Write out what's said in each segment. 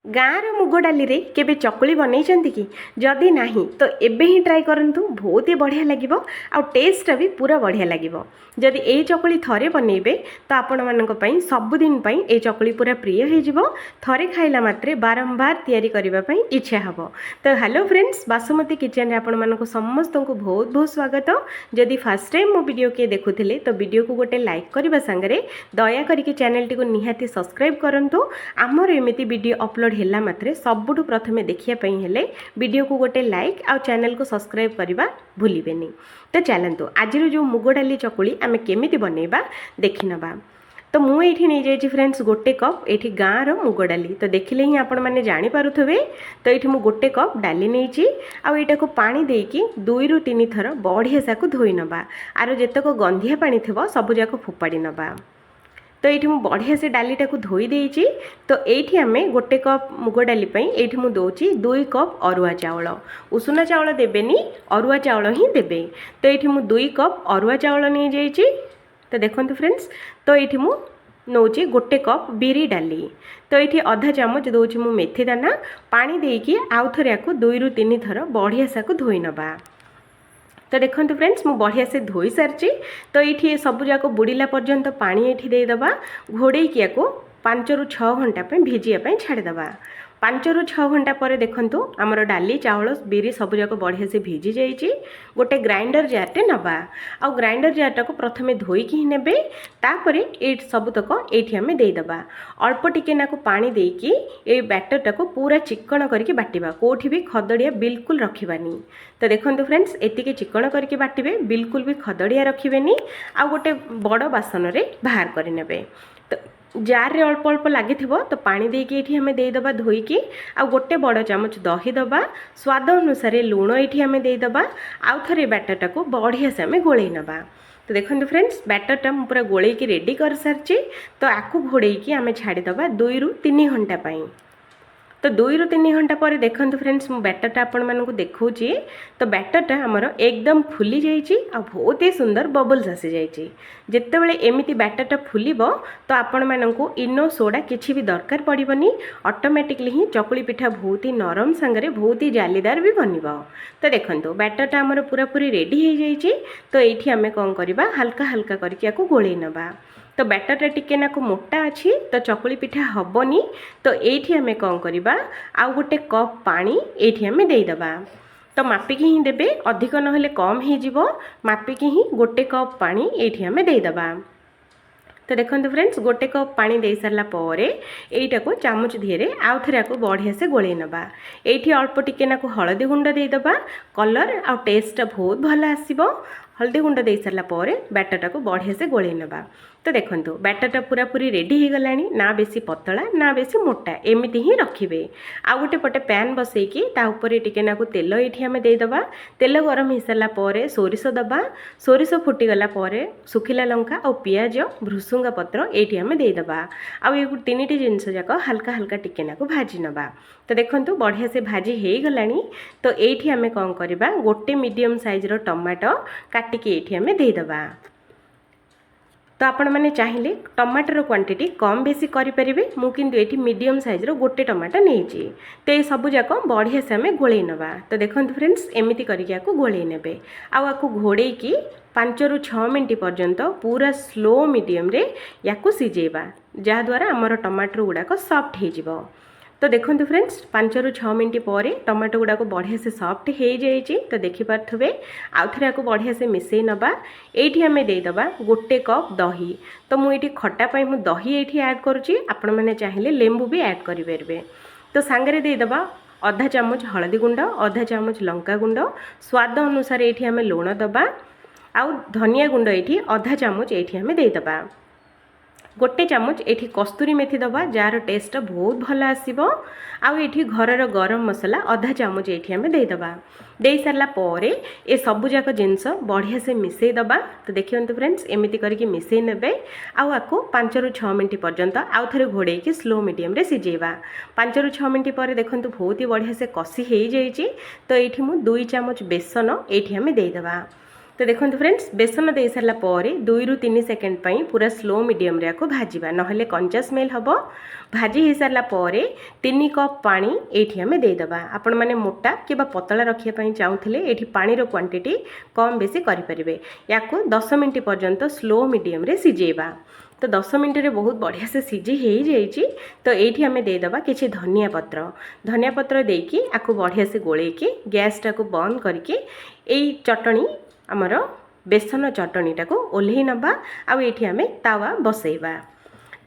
गाँर मुग डाली रे केबे चकुली बनई कि जदि नहीं तो एबे ही ट्राई करंतु बहुत ही बढ़िया लगे आ टेस्ट भी पूरा बढ़िया लगे जदि ए चकुली थरे बनइबे तो आपण मानक पई सबुदिन पई ए चकुली पूरा प्रिय हो जिवो थरे खाइला मात्रे बारंबार तैयारी करबा पई इच्छा हबो। तो हेलो फ्रेंड्स, बासुमती किचन रे आपण मानक समस्त को बहुत बहुत स्वागत। जदि फर्स्ट टाइम मो वीडियो के देखुथिले तो वीडियो को गोटे लाइक करबा संगे दया करके चैनल टी को निहाती सब्सक्राइब करंतु। आमर एमिति वीडियो अपलोड ହେଲା ମାତ୍ରେ ସବୁଠୁ ପ୍ରଥମେ ଦେଖିବା ପାଇଁ ହେଲେ ଭିଡ଼ିଓକୁ ଗୋଟେ ଲାଇକ୍ ଆଉ ଚ୍ୟାନେଲକୁ ସବସ୍କ୍ରାଇବ୍ କରିବା ଭୁଲିବେନି। ତ ଚାଲନ୍ତୁ ଆଜିର ଯେଉଁ ମୁଗ ଡାଲି ଚକୁଳି ଆମେ କେମିତି ବନେଇବା ଦେଖିନେବା। ତ ମୁଁ ଏଇଠି ନେଇଯାଇଛି ଫ୍ରେଣ୍ଡସ୍ ଗୋଟେ କପ୍ ଏଇଠି ଗାଁର ମୁଗ ଡାଲି। ତ ଦେଖିଲେ ହିଁ ଆପଣମାନେ ଜାଣିପାରୁଥିବେ। ତ ଏଇଠି ମୁଁ ଗୋଟେ କପ୍ ଡାଲି ନେଇଛି ଆଉ ଏଇଟାକୁ ପାଣି ଦେଇକି 2 ରୁ 3 ଥର ବଢ଼ିଆ ସାକୁ ଧୋଇ ନେବା। ଆର ଯେତକ ଗନ୍ଧିଆ ପାଣି ଥିବ ସବୁଯାକ ଫୋପାଡ଼ି ନେବା। तो ये मुझे बढ़िया से डालीटा को धोई देइछि। तो ये आम गोटे कप मुग डाली ये मुझे दूसरी 2 कप अरुआ चाउल, उषुना चाउल देवेनि अरुआ चाउल ही देवे। तो ये मुझे 2 कप अरुआ चाउल नहीं जाइछि। तो देखो फ्रेंड्स, तो ये मुझे नौची गोटे कप बिरी डाली। तो ये अधा चामच दूसरी मु मेथी दाना पानी देकी आउ थे 2 ରୁ 3 थर बढ़िया सा धोई नवा। तो देखो फ्रेंड्स, मु बढ़िया से धोई सारी। तो ये सब जाक बुड़ीला पर्यंत पानी ये देदेबा घोड़े कि 5 ରୁ 6 घंटा भिजिया छाड़देवा। 5 ରୁ 6 घंटा पर देखंतु आमर डाली चाउल बिरी सबुजाक बढ़िया से भिजी जाइए। गोटे ग्राइंडर जारटे नवा आ ग्राइंडर जारटा को प्रथमे धोईकी नेबे। तापर ये सबुतक ये आम देदेबा अल्प टिके नाकु पानी देकी ये बैटरटा को पूरा चिकन करके बाटिबा, कोठी भी खदड़िया बिल्कुल रखिबानी। तो देखंतु फ्रेंड्स, एतिके चिकन करके बाटिबे, बिल्कुल भी खदड़िया रखिबेनी। आ गोटे बड़ बासन रे बाहर करिनेबे। तो जार रे अल्प अल्प लगी तो पानी देके ये आम देदेबा धोईकी। आ गोटे बड़ चामच दही दबा, स्वाद अनुसार लुण ये आम देदेबा। आउ थे बैटरटा को बढ़िया से आम गोलई नवा। तो देखो फ्रेंड्स, बैटरटा मु पूरा गोलैकी रेडी कर सारी। तो आपको घोड़ेकी आम छाड़ीदबा 2 ରୁ 3 घंटा पाई। तो 2 ରୁ 3 घंटा पर देखो फ्रेंड्स, मु बैटरटा आपण मानकु देखौची। तो बैटरटा हमर एकदम फुली जाइए आ बहुत ही सुंदर बबल्स आसी जाइए। जितेबाला एमती बैटरटा फुलिबो तो आपण मानकु इनो सोडा किछि भी दरकार पड़िबनी। ऑटोमेटिकली ही चकुली पिठा बहुत ही नरम संगे बहुत ही जालीदार भी बनिबो। तो देखंतु बैटरटा हमर पूरा पूरी रेडी हो जाइए। तो ये आम कौन करवा, हल्का हल्का करके गोलई नवा। तो बैटरटा टिके नाकु मोटा अच्छी तो चकुली पिठा हबनी। तो ये आम कौन करवा, आउ गोटे कप पानी ये आम देदेबा। तो मापिकी ही देबे, अधिक नहेले कम हो मापिकी ही गोटे कप पानी ये आम देदेबा। तो देखो फ्रेंड्स, गोटे कप पानी दे सारा पर यहीटा को चामच धीरे आउ थे बढ़िया से गोलई नवा। ये अल्प टिके नाकु हलदी गुंड देदेबा, कलर आ टेस्ट बहुत भल आसीबो। हल्दी गुंड दे सारा पर बैटरटा को बढ़िया से गोलई नवा। तो देखो बैटरटा पूरा पूरी रेडी हो गलानी, ना बेसी पतला ना बेसी मोटा, एमती ही रखिए। आउ गोटे पटे पैन बसैकी ताऊपर टिके नाकु तेल ये आम देदेबा। तेल गरम हो सारा पर सोरिष दबा। सोरिष फुटीगला सुखिला लंका और पियाज भृसुंगा पत्र ये आम देदेबा। आउ ये 3टी जिनस जाक हल्का हल्का टिके नाकु भाजी नवा। तो देखो बढ़िया से भाजी हो गलानी। तो ये आम कौन करवा, गोटे मीडियम साइजर टमाटो काटिकी ये आम देदेबा। तो आपण मैंने चाहिए टमाटर क्वांटिटी कम बेसी करें। मुझे ये मीडियम साइजर गोटे टमाटर नहीं। तो ये सबू जाक बढ़िया से आम गोलई नवा। तो देखो फ्रेंड्स, एमती करके गोलई ने आपको घोड़े की 5 ରୁ 6 मिनट पर्यंत पूरा स्लो मीडियम रे याकू सिझेबा, जहाद्वारा आमर टमाटर गुड़ाक सॉफ्ट हो। तो देखो फ्रेंड्स, 5 ରୁ 6 मिनट पर टमाटो गुड़ाक बढ़िया से सॉफ्ट हो जाइए। तो देखिपे आउ थे बढ़िया से मिसई नवा। ये आम देदेबा गोटे कप दही। तो मुझे खटापाई मु दही ये ऐड करुँची, आपण मैंने चाहिए लेंबू भी ऐड करेंगे। तो सांगरे देदेबा आधा चामच हलदी गुंड, आधा चामच लंका गुंड, स्वाद अनुसार ये आम लुण दबा। आउ धनिया गुंड ये आधा चामच ये आम देदेबा। गोटे चामच ये कस्तूरी मेथी दबा, जार टेस्ट बहुत भल आसीबो। आउ ये घरर गरम मसला आधा चामच ये आम देदेबा। दे सारा पर ए सबुजाक जिनस बढ़िया से मिसई दबा। तो देखिए फ्रेंड्स, एमती करके मिसई नेबे। आउ आपको 5 ରୁ 6 मिनट पर्यंत आउ थे घोड़े की स्लो मीडियम रे सिझेबा। 5 ରୁ 6 मिनट पर देखो बहुत ही बढ़िया से कषि हो जाइए। तो ये 2 ଚାମଚ बेसन ये आम देदेबा। तो देखो फ्रेंड्स बेसन दे सारा पर 2 ରୁ 3 सेकेंड पाई पूरा स्लो मीडियम रे को भाजवा नहले कंचा स्मेल हम भाजी हो सारा पर 3 कप पानी ये आम देदेबा आपण मैंने मोटा कि पतला रखापी चाहूले ये पानी क्वांटिटी कम बेसी करें या 10 मिनट पर्यंत स्लो मीडियम रे सिझेबा तो 10 मिनट रे बहुत बढ़िया से सिझी हो जाइए तो ये आम देदेबा किसी धनिया पत्र देकी आपको बढ़िया से गोलेकी गैस टाक बंद करके यही चटनी आमर बेसन चटनीटा को ओल्हे नबा आउ ये आम तावा बसैबा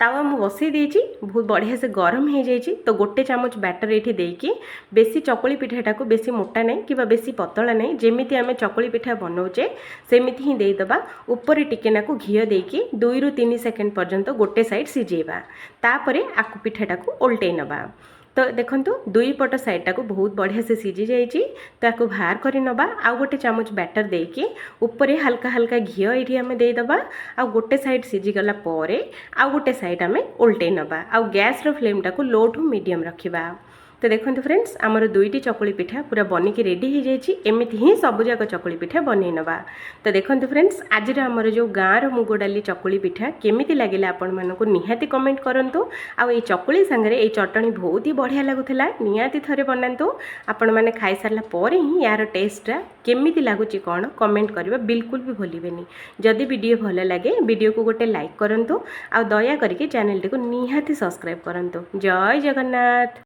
तावा मु बसई देछि बहुत बढ़िया से गरम हो जाइए तो गोटे चामच बैटर ये देकी बेसी चकुली पिठाटा को बेसी मोटा नहीं कि बेसी पतला नहीं जमीती आम चकुली पिठा बनाऊे सेमिति ही देदेबा ऊपर टिकेना को घी देकी 2 ରୁ 3 सेकेंड पर्यंत गोटे साइड सिझेबा तापरे आकु पिठाटा को ओल्टे नबा तो देखंतु दुई पट साइडटा को बहुत बढ़िया से सिझी जाइए तो आपको बाहर कर नबा आउ गोटे चामच बैटर देकी ऊपर हल्का हल्का घी ये आम देदेबा आउ गोटे साइड सिझीगला आउ गोटे साइड आम ओल्टे नबा आउ गैस रो फ्लेम टाको लो टू मीडियम रखिबा तो देखो फ्रेंड्स आमर 2टी चकुली पिठा पूरा बनिकी रेडी हो जाइए एमती ही सबुजाक चकुली पिठा बनई नबा तो देखो फ्रेंड्स आज आमर जो गाँव मुग डाली चकुली पिठा केमिति लगिला आपण मानक निहाती कमेंट करंतु आउ ये चकुली संगे ये चटनी बहुत ही बढ़िया लगुला निहाती थरे बनातु आपण मैंने खाई सारा पर ही यार टेस्टा केमिति लगुच कौन कमेंट करबा बिल्कुल भी भूलिबेनी जदि वीडियो भल लगे वीडियो को गोटे लाइक करंतु आउ दया करके चैनल टी को निहाती सब्सक्राइब करंतु जय जगन्नाथ।